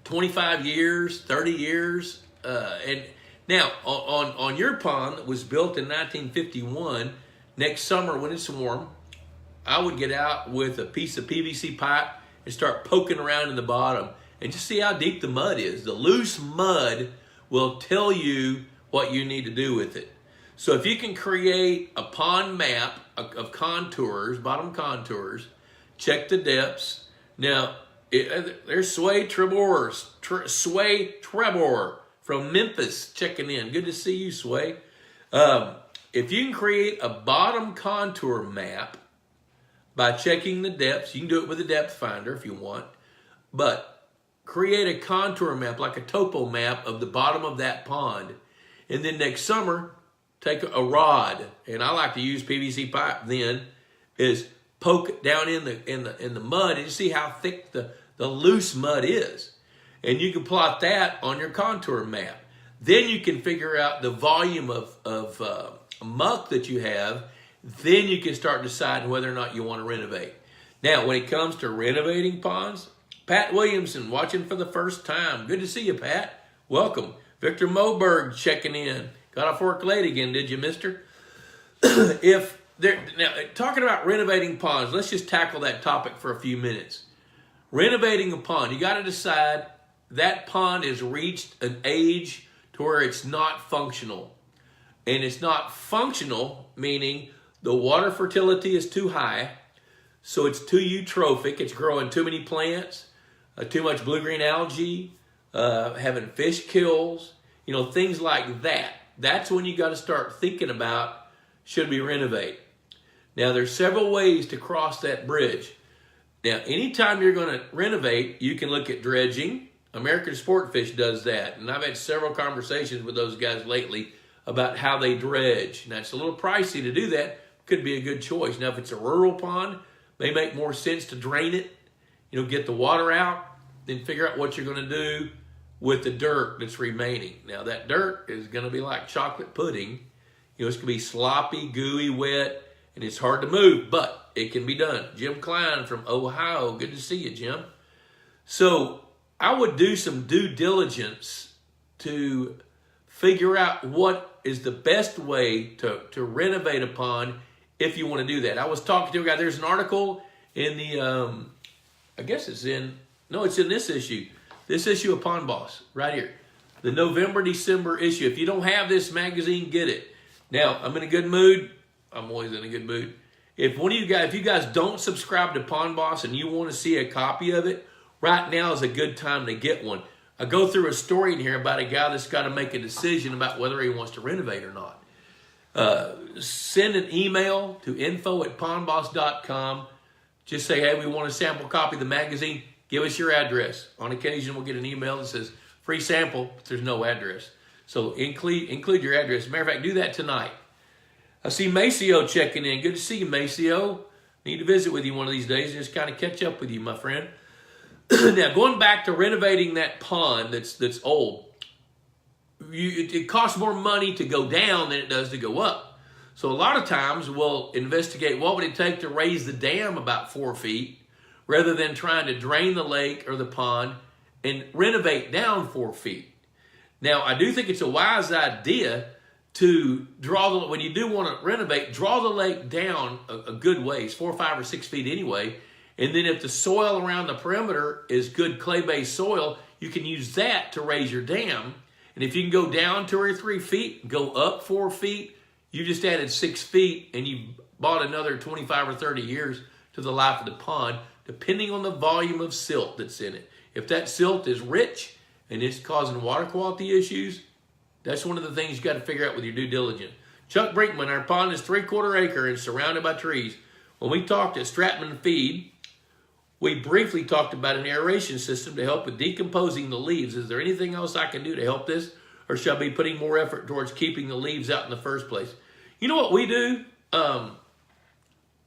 S2: 25 years, 30 years. And now on your pond that was built in 1951, next summer when it's warm, I would get out with a piece of PVC pipe and start poking around in the bottom and just see how deep the mud is. The loose mud will tell you what you need to do with it. So if you can create a pond map of contours, bottom contours, check the depths. Now, there's Sway Trebor from Memphis checking in. Good to see you, Sway. If you can create a bottom contour map by checking the depths, you can do it with a depth finder if you want, but create a contour map, like a topo map of the bottom of that pond. And then next summer, take a rod, and I like to use PVC pipe then, is poke it down in the mud and see how thick the loose mud is. And you can plot that on your contour map. Then you can figure out the volume of muck that you have. Then you can start deciding whether or not you want to renovate. Now, when it comes to renovating ponds, Pat Williamson watching for the first time. Good to see you, Pat. Welcome. Victor Moberg checking in. Got off work late again, did you, mister? Now, talking about renovating ponds, let's just tackle that topic for a few minutes. Renovating a pond, you got to decide that pond has reached an age to where it's not functional. And it's not functional, meaning the water fertility is too high, so it's too eutrophic, it's growing too many plants, too much blue-green algae, having fish kills, things like that. That's when you got to start thinking about, should we renovate? Now, there's several ways to cross that bridge. Now, anytime you're going to renovate, you can look at dredging. American Sportfish does that, and I've had several conversations with those guys lately about how they dredge. Now, it's a little pricey to do that. Could be a good choice. Now, if it's a rural pond, may make more sense to drain it, get the water out, then figure out what you're going to do with the dirt that's remaining. Now, that dirt is going to be like chocolate pudding. It's going to be sloppy, gooey, wet, and it's hard to move, but it can be done. Jim Klein from Ohio. Good to see you, Jim. So I would do some due diligence to figure out what is the best way to renovate a pond if you want to do that. I was talking to a guy. There's an article in the, I guess it's in this issue. This issue of Pond Boss, right here. The November-December issue. If you don't have this magazine, get it. Now, I'm in a good mood. I'm always in a good mood. If you guys don't subscribe to Pond Boss and you want to see a copy of it, right now is a good time to get one. I go through a story in here about a guy that's got to make a decision about whether he wants to renovate or not. Send an email to info@pondboss.com. Just say, hey, we want a sample copy of the magazine. Give us your address. On occasion, we'll get an email that says free sample, but there's no address. So include your address. As a matter of fact, do that tonight. I see Maceo checking in. Good to see you, Maceo. Need to visit with you one of these days and just kind of catch up with you, my friend. Now, going back to renovating that pond that's old, it costs more money to go down than it does to go up. So a lot of times we'll investigate what would it take to raise the dam about 4 feet rather than trying to drain the lake or the pond and renovate down 4 feet. Now, I do think it's a wise idea to when you do want to renovate, draw the lake down a good ways, 4, 5, or 6 feet anyway. And then if the soil around the perimeter is good clay-based soil, you can use that to raise your dam. And if you can go down 2 or 3 feet, go up 4 feet, you just added 6 feet and you bought another 25 or 30 years to the life of the pond, depending on the volume of silt that's in it. If that silt is rich and it's causing water quality issues, that's one of the things you got to figure out with your due diligence. Chuck Brinkman, our pond is 3/4 acre and surrounded by trees. When we talked at Stratman Feed, we briefly talked about an aeration system to help with decomposing the leaves. Is there anything else I can do to help this? Or should I be putting more effort towards keeping the leaves out in the first place? You know what we do?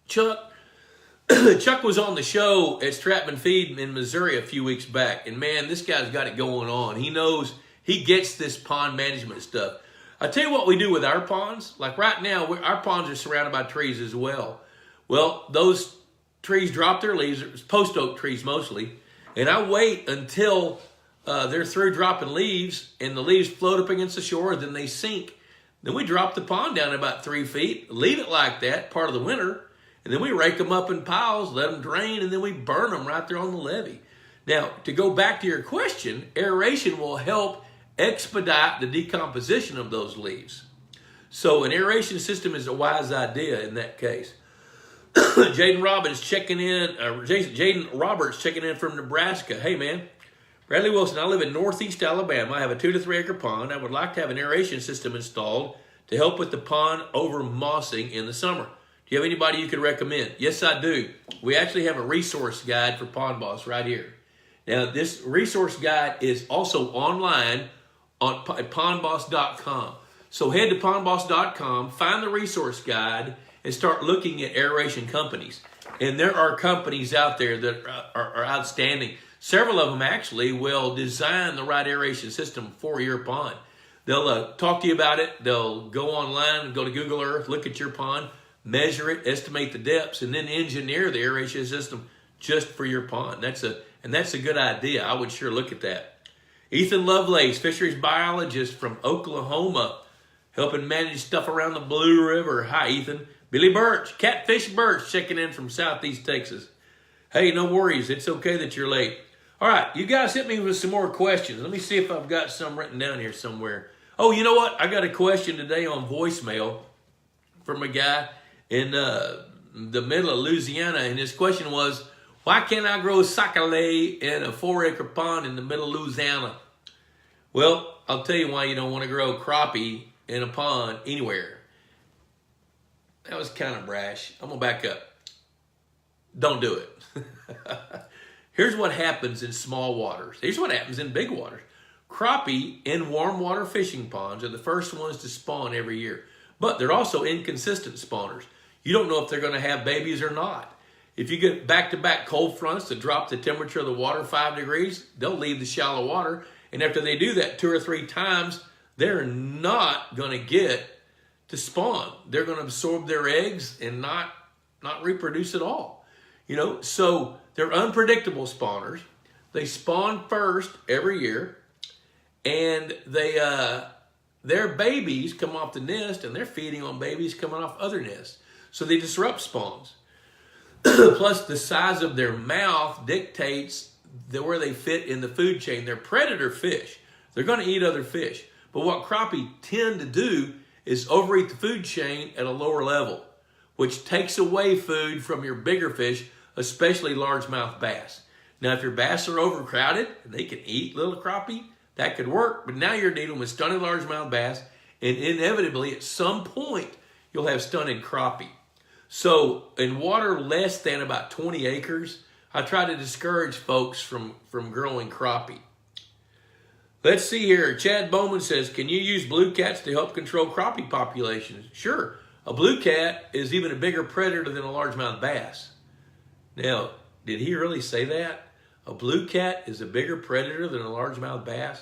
S2: Chuck was on the show at Stratman Feed in Missouri a few weeks back. And man, this guy's got it going on. He knows, he gets this pond management stuff. I tell you what we do with our ponds. Like right now, our ponds are surrounded by trees as well. Well, those trees drop their leaves. It's post oak trees mostly. And I wait until they're through dropping leaves and the leaves float up against the shore, then they sink. Then we drop the pond down about 3 feet, leave it like that part of the winter, And then we rake them up in piles, let them drain, and then we burn them right there on the levee. Now, to go back to your question, aeration will help expedite the decomposition of those leaves. So an aeration system is a wise idea in that case. Jaden Roberts checking in from Nebraska. Hey man, Bradley Wilson, I live in northeast Alabama. I have a 2 to 3 acre pond. I would like to have an aeration system installed to help with the pond over mossing in the summer. Do you have anybody you could recommend? Yes, I do. We actually have a resource guide for Pond Boss right here. Now, this resource guide is also online at pondboss.com. So head to pondboss.com, find the resource guide, and start looking at aeration companies. And there are companies out there that are outstanding. Several of them actually will design the right aeration system for your pond. They'll talk to you about it. They'll go online, go to Google Earth, look at your pond, measure it, estimate the depths, and then engineer the aeration system just for your pond. That's a good idea. I would sure look at that. Ethan Lovelace, fisheries biologist from Oklahoma, helping manage stuff around the Blue River. Hi, Ethan. Billy Birch, Catfish Birch, checking in from Southeast Texas. Hey, no worries. It's okay that you're late. All right, you guys hit me with some more questions. Let me see if I've got some written down here somewhere. Oh, you know what? I got a question today on voicemail from a guy in the middle of Louisiana, and his question was, why can't I grow sac-a-lait in a 4-acre pond in the middle of Louisiana? Well, I'll tell you why you don't want to grow crappie in a pond anywhere. That was kind of brash. I'm going to back up. Don't do it. Here's what happens in small waters. Here's what happens in big waters. Crappie in warm water fishing ponds are the first ones to spawn every year. But they're also inconsistent spawners. You don't know if they're going to have babies or not. If you get back-to-back cold fronts that drop the temperature of the water 5 degrees, they'll leave the shallow water. And after they do that 2 or 3 times, they're not going to get to spawn. They're going to absorb their eggs and not reproduce at all. So they're unpredictable spawners. They spawn first every year, and their babies come off the nest, and they're feeding on babies coming off other nests. So they disrupt spawns. Plus, the size of their mouth dictates where they fit in the food chain. They're predator fish. They're going to eat other fish. But what crappie tend to do is overeat the food chain at a lower level, which takes away food from your bigger fish, especially largemouth bass. Now, if your bass are overcrowded and they can eat little crappie, that could work. But now you're dealing with stunted largemouth bass, and inevitably at some point you'll have stunted crappie. So in water less than about 20 acres, I try to discourage folks from growing crappie. Let's see here. Chad Bowman says, can you use blue cats to help control crappie populations? Sure. A blue cat is even a bigger predator than a largemouth bass. Now, did he really say that? A blue cat is a bigger predator than a largemouth bass?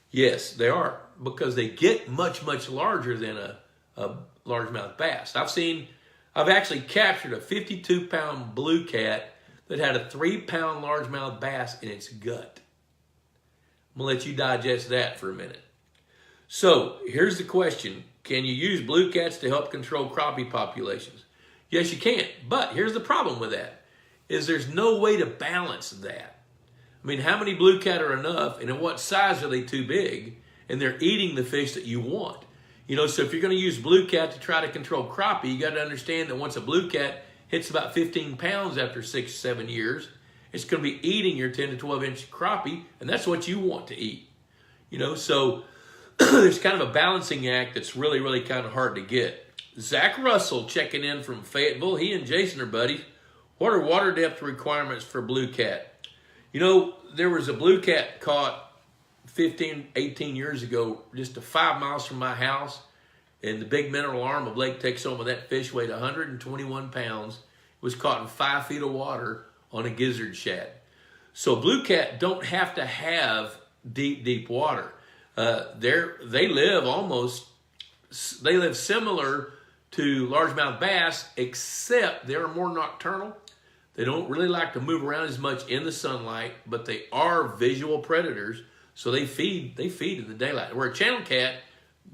S2: Yes, they are, because they get much, much larger than a largemouth bass. I've actually captured a 52-pound blue cat that had a 3-pound largemouth bass in its gut. I'm going to let you digest that for a minute. So here's the question. Can you use blue cats to help control crappie populations? Yes, you can. But here's the problem with that, is there's no way to balance that. I mean, how many blue cat are enough, and in what size are they too big, and they're eating the fish that you want? So if you're going to use blue cat to try to control crappie, you got to understand that once a blue cat hits about 15 pounds after 6-7 years, it's going to be eating your 10 to 12 inch crappie, and that's what you want to eat. So there's kind of a balancing act that's really, really kind of hard to get. Zach Russell checking in from Fayetteville. He and Jason are buddies. What are water depth requirements for blue cat? There was a blue cat caught 15, 18 years ago, just 5 miles from my house, and the big mineral arm of Lake Texoma. That fish weighed 121 pounds. It was caught in 5 feet of water on a gizzard shad. So blue cat don't have to have deep water. They live similar to largemouth bass, except they're more nocturnal. They don't really like to move around as much in the sunlight, but they are visual predators. So they feed in the daylight. Where a channel cat,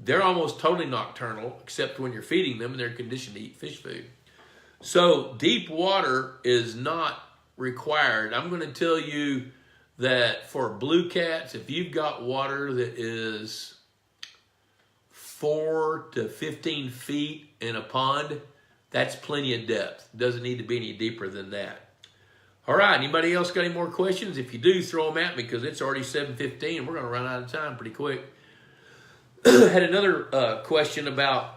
S2: they're almost totally nocturnal, except when you're feeding them and they're conditioned to eat fish food. So deep water is not required. I'm going to tell you that for blue cats, if you've got water that is 4 to 15 feet in a pond, that's plenty of depth. Doesn't need to be any deeper than that. All right, anybody else got any more questions? If you do, throw them at me because it's already 7:15 and we're going to run out of time pretty quick. Had another question about,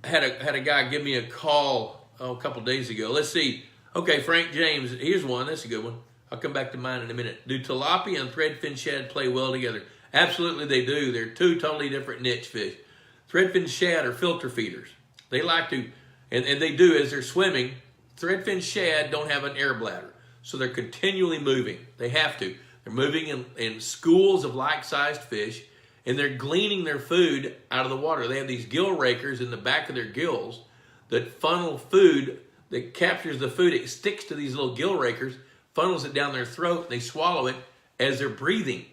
S2: had a guy give me a call a couple days ago. Let's see. Okay, Frank James, here's one. That's a good one. I'll come back to mine in a minute. Do tilapia and threadfin shad play well together? Absolutely they do. They're two totally different niche fish. Threadfin shad are filter feeders. They like to, and they do as they're swimming. Threadfin shad don't have an air bladder, so they're continually moving. They have to. They're moving in schools of like-sized fish, and they're gleaning their food out of the water. They have these gill rakers in the back of their gills that funnel food, that captures the food. It sticks to these little gill rakers, funnels it down their throat, and they swallow it as they're breathing.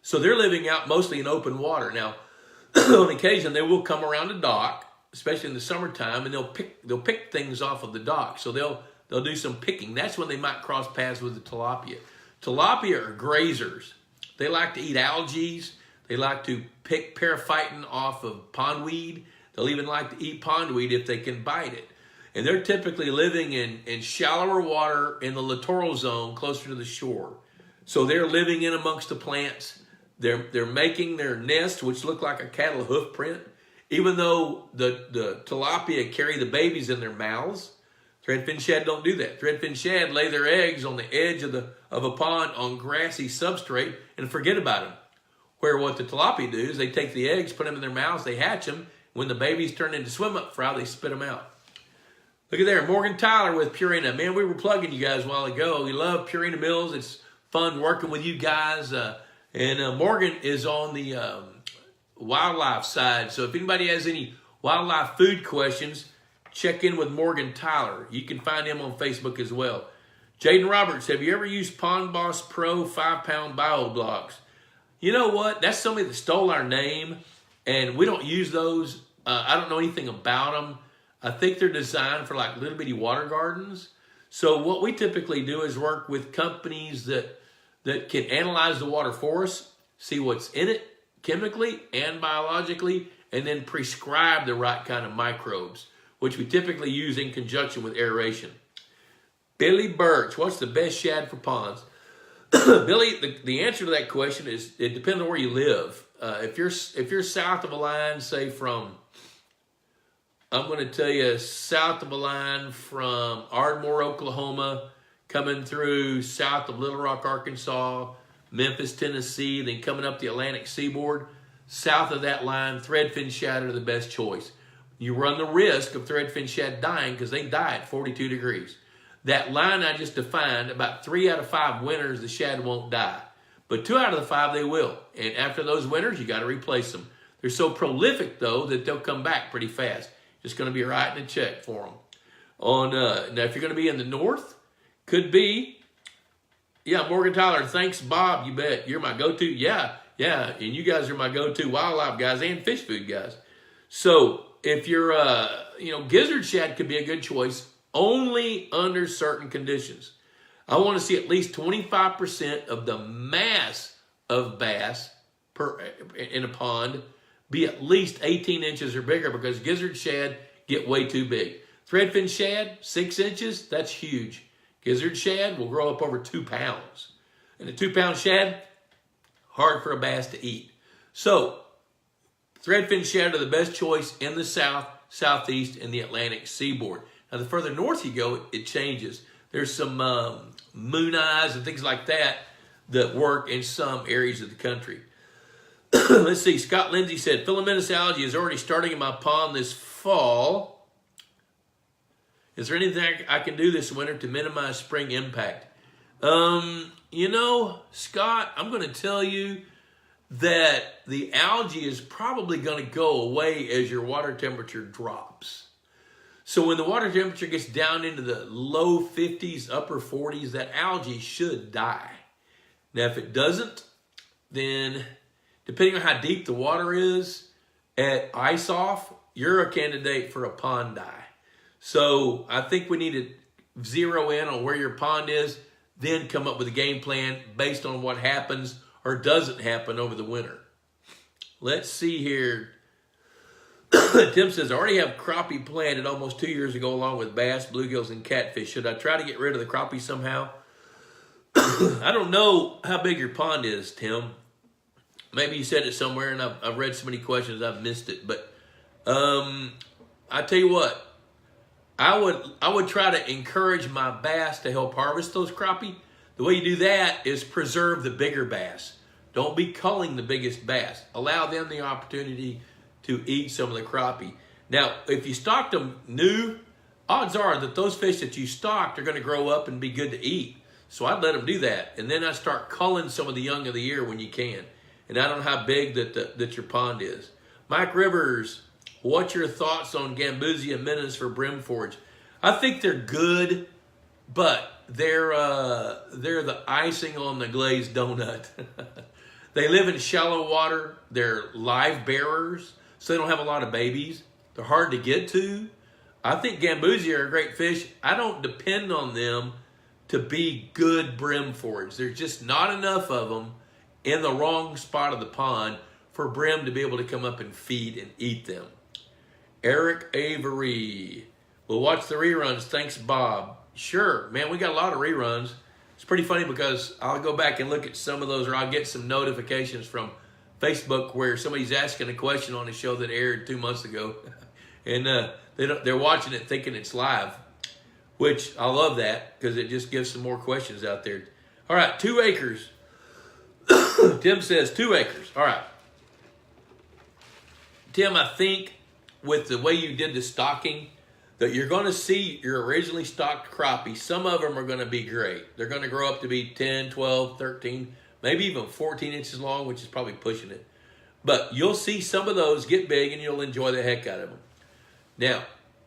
S2: So they're living out mostly in open water. Now, on occasion, they will come around a dock, especially in the summertime, and they'll pick things off of the dock. So they'll do some picking. That's when they might cross paths with the tilapia. Tilapia are grazers. They like to eat algae. They like to pick periphyton off of pondweed. They'll even like to eat pondweed if they can bite it. And they're typically living in shallower water in the littoral zone closer to the shore. So they're living in amongst the plants. They're making their nests, which look like a cattle hoof print. Even though the tilapia carry the babies in their mouths, threadfin shad don't do that. Threadfin shad lay their eggs on the edge of a pond on grassy substrate and forget about them. Where what the tilapia do is they take the eggs, put them in their mouths, they hatch them. When the babies turn into swim-up fry, they spit them out. Look at there, Morgan Tyler with Purina. Man, we were plugging you guys a while ago. We love Purina Mills. It's fun working with you guys. And Morgan is on the wildlife side. So if anybody has any wildlife food questions, check in with Morgan Tyler. You can find him on Facebook as well. Jaden Roberts, have you ever used Pond Boss Pro 5-pound bio blocks? You know what? That's somebody that stole our name, and we don't use those. I don't know anything about them. I think they're designed for like little bitty water gardens. So what we typically do is work with companies that can analyze the water for us, see what's in it chemically and biologically, and then prescribe the right kind of microbes, which we typically use in conjunction with aeration. Billy Birch, what's the best shad for ponds? Billy, the answer to that question is it depends on where you live. If you're south of a line, say from, I'm going to tell you south of a line from Ardmore, Oklahoma, coming through south of Little Rock, Arkansas, Memphis, Tennessee, then coming up the Atlantic seaboard, south of that line, threadfin shad are the best choice. You run the risk of threadfin shad dying because they die at 42 degrees. That line I just defined, about 3 out of 5 winters, the shad won't die. But 2 out of the 5, they will. And after those winters, you got to replace them. They're so prolific, though, that they'll come back pretty fast. Just going to be writing a check for them. Now, if you're going to be in the north, could be, yeah, Morgan Tyler, thanks, Bob, you bet. You're my go-to. Yeah, and you guys are my go-to wildlife guys and fish food guys. So if you're, gizzard shad could be a good choice only under certain conditions. I want to see at least 25% of the mass of bass in a pond be at least 18 inches or bigger because gizzard shad get way too big. Threadfin shad, 6 inches, that's huge. Gizzard shad will grow up over 2 pounds. And a 2-pound shad, hard for a bass to eat. So, threadfin shad are the best choice in the south, southeast, and the Atlantic seaboard. Now, the further north you go, it changes. There's some moon eyes and things like that work in some areas of the country. Let's see. Scott Lindsay said, filamentous algae is already starting in my pond this fall. Is there anything I can do this winter to minimize spring impact? Scott, I'm going to tell you that the algae is probably going to go away as your water temperature drops. So when the water temperature gets down into the low 50s, upper 40s, that algae should die. Now, if it doesn't, then depending on how deep the water is at ice off, you're a candidate for a pond die. So I think we need to zero in on where your pond is, then come up with a game plan based on what happens or doesn't happen over the winter. Let's see here. Tim says, I already have crappie planted almost 2 years ago along with bass, bluegills, and catfish. Should I try to get rid of the crappie somehow? I don't know how big your pond is, Tim. Maybe you said it somewhere and I've read so many questions I've missed it. But I tell you what, I would try to encourage my bass to help harvest those crappie. The way you do that is preserve the bigger bass. Don't be culling the biggest bass. Allow them the opportunity to eat some of the crappie. Now, if you stocked them new, odds are that those fish that you stocked are going to grow up and be good to eat. So I'd let them do that. And then I start culling some of the young of the year when you can. And I don't know how big that your pond is. Mike Rivers, what's your thoughts on Gambusia minnows for brim forage? I think they're good, but they're the icing on the glazed donut. They live in shallow water. They're live bearers, so they don't have a lot of babies. They're hard to get to. I think Gambusia are a great fish. I don't depend on them to be good brim forage. There's just not enough of them in the wrong spot of the pond for brim to be able to come up and feed and eat them. Eric Avery. We'll watch the reruns. Thanks, Bob. Sure, man, we got a lot of reruns. It's pretty funny because I'll go back and look at some of those, or I'll get some notifications from Facebook where somebody's asking a question on a show that aired 2 months ago. And they're watching it thinking it's live, which I love that because it just gives some more questions out there. All right, 2 acres. Tim says 2 acres. All right. Tim, I think with the way you did the stocking, that you're going to see your originally stocked crappie. Some of them are going to be great. They're going to grow up to be 10, 12, 13, maybe even 14 inches long, which is probably pushing it. But you'll see some of those get big and you'll enjoy the heck out of them. Now,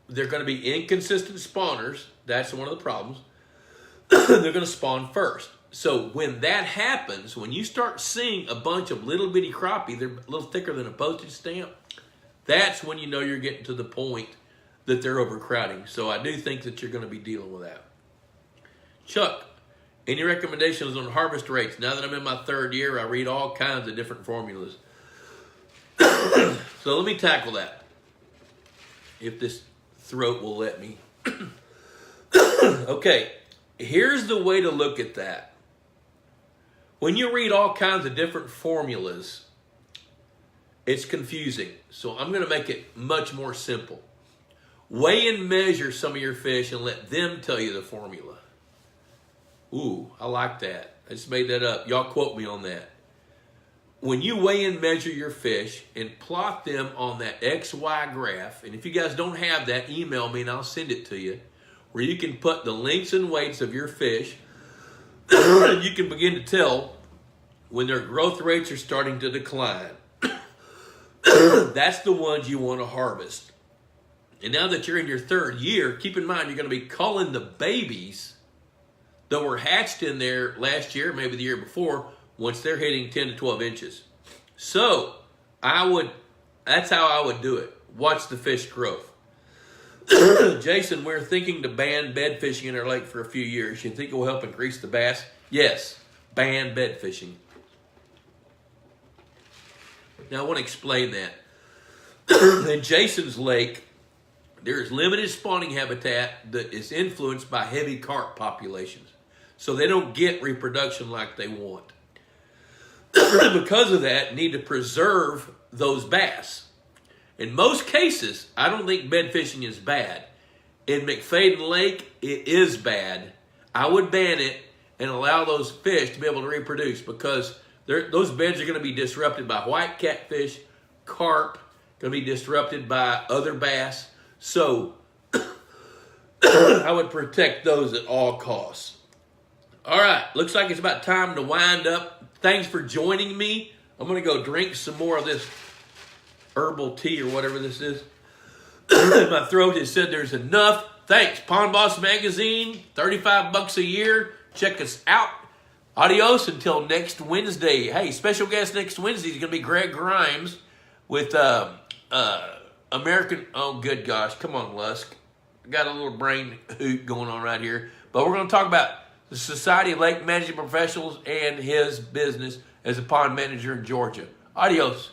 S2: they're going to be inconsistent spawners. That's one of the problems. They're going to spawn first. So when that happens, when you start seeing a bunch of little bitty crappie, they're a little thicker than a postage stamp, that's when you know you're getting to the point that they're overcrowding. So I do think that you're going to be dealing with that. Chuck, any recommendations on harvest rates? Now that I'm in my 3rd year, I read all kinds of different formulas. So let me tackle that, if this throat will let me. Okay, here's the way to look at that. When you read all kinds of different formulas, it's confusing. So I'm going to make it much more simple. Weigh and measure some of your fish and let them tell you the formula. Ooh, I like that. I just made that up. Y'all quote me on that. When you weigh and measure your fish and plot them on that XY graph, and if you guys don't have that, email me and I'll send it to you, where you can put the lengths and weights of your fish, and you can begin to tell when their growth rates are starting to decline. That's the ones you want to harvest. And now that you're in your 3rd year, keep in mind you're going to be culling the babies that were hatched in there last year, maybe the year before, once they're hitting 10 to 12 inches. So that's how I would do it. Watch the fish growth. Jason, we're thinking to ban bed fishing in our lake for a few years. You think it will help increase the bass? Yes, ban bed fishing. Now I want to explain that. In Jason's lake, there is limited spawning habitat that is influenced by heavy carp populations. So they don't get reproduction like they want. Because of that, need to preserve those bass. In most cases, I don't think bed fishing is bad. In McFadden Lake, it is bad. I would ban it and allow those fish to be able to reproduce because those beds are going to be disrupted by white catfish, carp, going to be disrupted by other bass. So I would protect those at all costs. All right, looks like it's about time to wind up. Thanks for joining me. I'm going to go drink some more of this herbal tea or whatever this is. My throat has said there's enough. Thanks, Pond Boss Magazine, $35 a year. Check us out. Adios until next Wednesday. Hey, special guest next Wednesday is going to be Greg Grimes with American, oh good gosh, come on Lusk. got a little brain hoot going on right here. But we're going to talk about the Society of Lake Management Professionals and his business as a pond manager in Georgia. Adios.